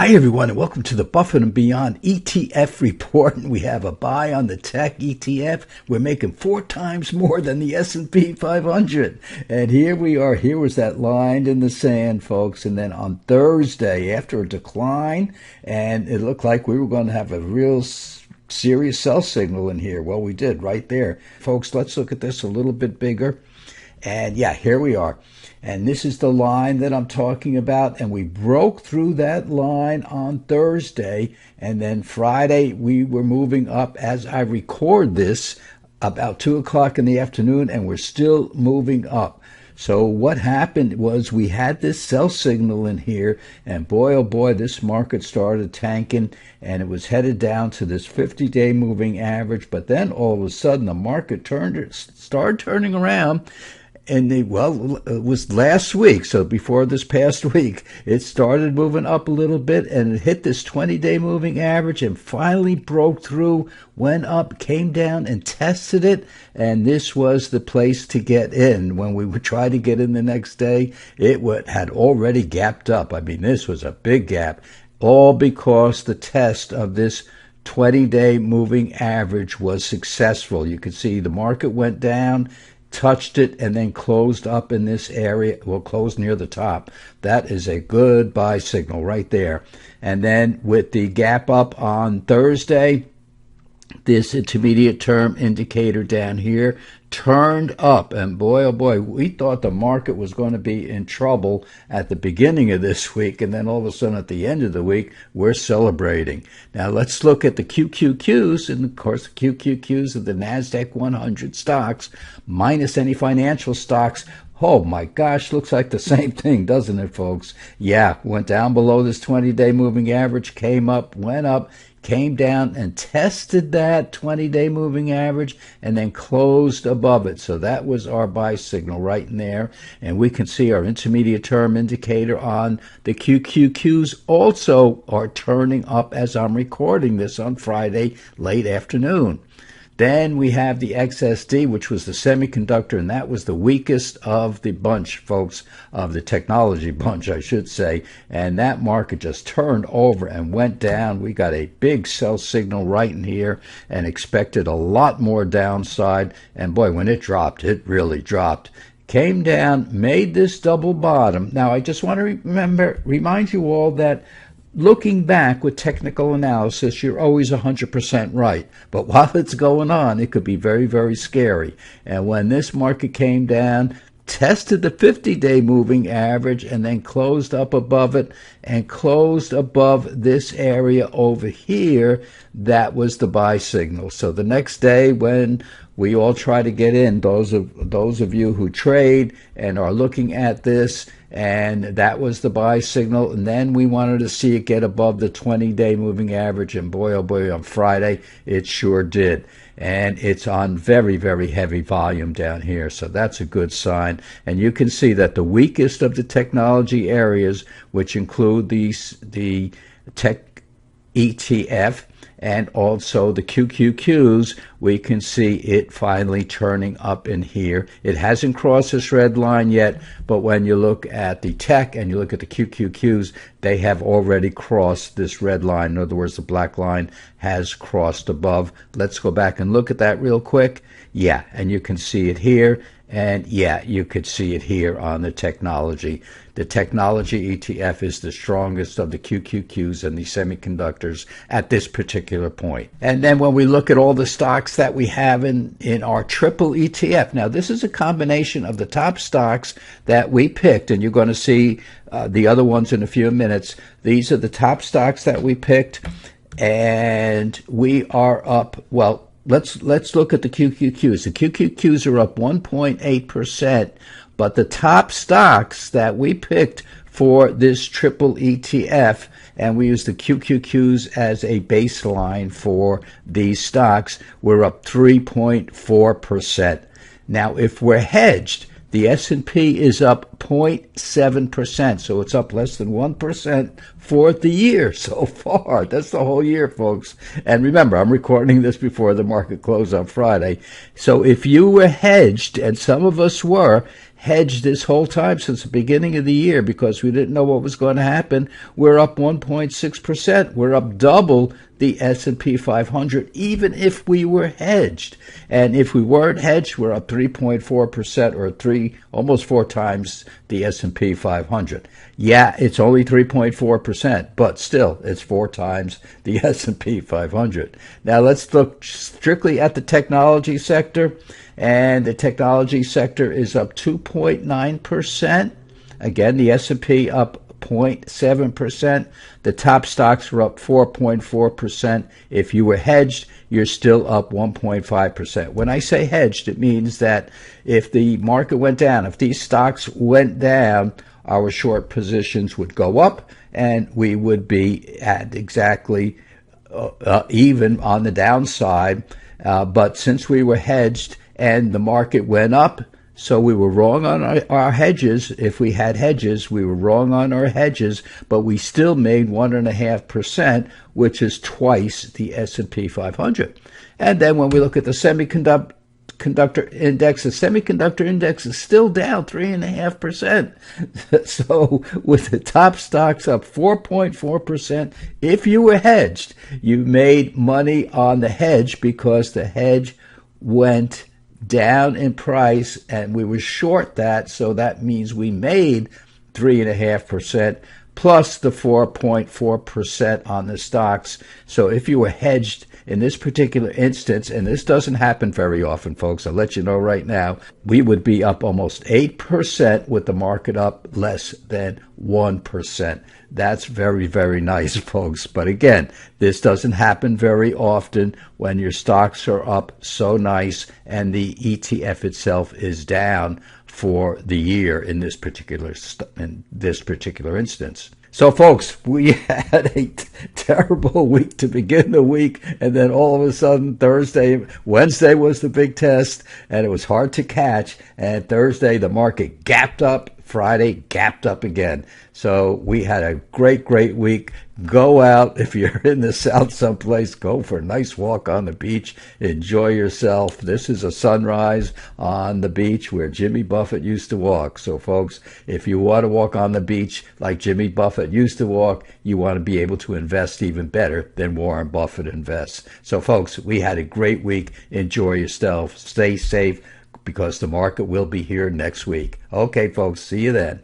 Hi, everyone, and welcome to the Buffett and Beyond ETF report. And we have a buy on the tech ETF. We're making 4 times more than the S&P 500. And here we are. Here was that line in the sand, folks. And then on Thursday, after a decline, and it looked like we were going to have a real serious sell signal in here. Well, we did right there. Folks, let's look at this a little bit bigger. And yeah, here we are. And this is the line that I'm talking about. And we broke through that line on Thursday. And then Friday, we were moving up as I record this about 2 o'clock in the afternoon, and we're still moving up. So what happened was we had this sell signal in here, and boy, oh boy, this market started tanking, and it was headed down to this 50-day moving average. But then all of a sudden, the market started turning around. And it was last week, so before this past week, it started moving up a little bit, and it hit this 20-day moving average and finally broke through, went up, came down, and tested it. And this was the place to get in. When we would try to get in the next day, it had already gapped up. I mean, this was a big gap, all because the test of this 20-day moving average was successful. You could see the market went down, touched it, and then closed up in this area. Well, closed near the top. That is a good buy signal right there. And then with the gap up on Thursday, this intermediate term indicator down here turned up, and boy, oh boy, we thought the market was going to be in trouble at the beginning of this week, and then all of a sudden at the end of the week, we're celebrating. Now let's look at the QQQs, and of course the QQQs are the NASDAQ 100 stocks, minus any financial stocks. Oh my gosh, looks like the same thing, doesn't it, folks? Yeah, went down below this 20-day moving average, came up, went up, came down and tested that 20-day moving average and then closed above it. So that was our buy signal right in there. And we can see our intermediate term indicator on the QQQs also are turning up as I'm recording this on Friday late afternoon. Then we have the XSD, which was the semiconductor, and that was the weakest of the bunch, folks, of the technology bunch, I should say. And that market just turned over and went down. We got a big sell signal right in here and expected a lot more downside. And boy, when it dropped, it really dropped. Came down, made this double bottom. Now, I just want to remind you all that looking back with technical analysis, you're always 100% right. But while it's going on, it could be very, very scary. And when this market came down, tested the 50-day moving average, and then closed up above it and closed above this area over here, that was the buy signal. So the next day when we all try to get in, those of you who trade and are looking at this, and that was the buy signal. And then we wanted to see it get above the 20-day moving average, and boy, oh boy, on Friday, it sure did. And it's on very, very heavy volume down here, so that's a good sign. And you can see that the weakest of the technology areas, which include the tech ETF and also the QQQs, we can see it finally turning up in here. It hasn't crossed this red line yet, but when you look at the tech and you look at the QQQs, they have already crossed this red line. In other words, the black line has crossed above. Let's go back and look at that real quick. Yeah, and you can see it here. And yeah, you could see it here on the technology. The technology ETF is the strongest of the QQQs and the semiconductors at this particular point. And then when we look at all the stocks that we have in our triple ETF, now this is a combination of the top stocks that we picked, and you're going to see the other ones in a few minutes. These are the top stocks that we picked, and we are up, well, Let's look at the QQQs. The QQQs are up 1.8%, but the top stocks that we picked for this triple ETF, and we use the QQQs as a baseline for these stocks, we're up 3.4%. Now, if we're hedged, the S&P is up 0.7%, so it's up less than 1% for the year so far. That's the whole year, folks. And remember, I'm recording this before the market closed on Friday. So if you were hedged, and some of us were, hedged this whole time since the beginning of the year because we didn't know what was going to happen. We're up 1.6%. We're up double the S&P 500, even if we were hedged. And if we weren't hedged, we're up 3.4% or almost four times the S&P 500. Yeah, it's only 3.4%, but still, it's four times the S&P 500. Now let's look strictly at the technology sector. And the technology sector is up 2.9%. Again, the S&P up 0.7%. The top stocks were up 4.4%. If you were hedged, you're still up 1.5%. When I say hedged, it means that if the market went down, if these stocks went down, our short positions would go up and we would be at exactly even on the downside. But since we were hedged and the market went up, so we were wrong on our hedges. If we had hedges, we were wrong on our hedges, but we still made 1.5%, which is twice the S&P 500. And then when we look at the semiconductor index, the semiconductor index is still down 3.5%. So with the top stocks up 4.4%, if you were hedged, you made money on the hedge because the hedge went down in price and we were short that, so that means we made 3.5% plus the 4.4% on the stocks. So if you were hedged in this particular instance, and this doesn't happen very often, folks, I'll let you know right now, we would be up almost 8% with the market up less than 1%. That's very, very nice, folks. But again, this doesn't happen very often when your stocks are up so nice and the ETF itself is down for the year in this particular instance. So, folks, we had a terrible week to begin the week, and then all of a sudden Wednesday was the big test, and it was hard to catch, and Thursday the market gapped up, Friday gapped up again. So we had a great, great week. Go out, if you're in the South someplace, go for a nice walk on the beach. Enjoy yourself. This is a sunrise on the beach where Jimmy Buffett used to walk. So, folks, if you want to walk on the beach like Jimmy Buffett used to walk, you want to be able to invest even better than Warren Buffett invests. So, folks, we had a great week. Enjoy yourself. Stay safe because the market will be here next week. Okay, folks, see you then.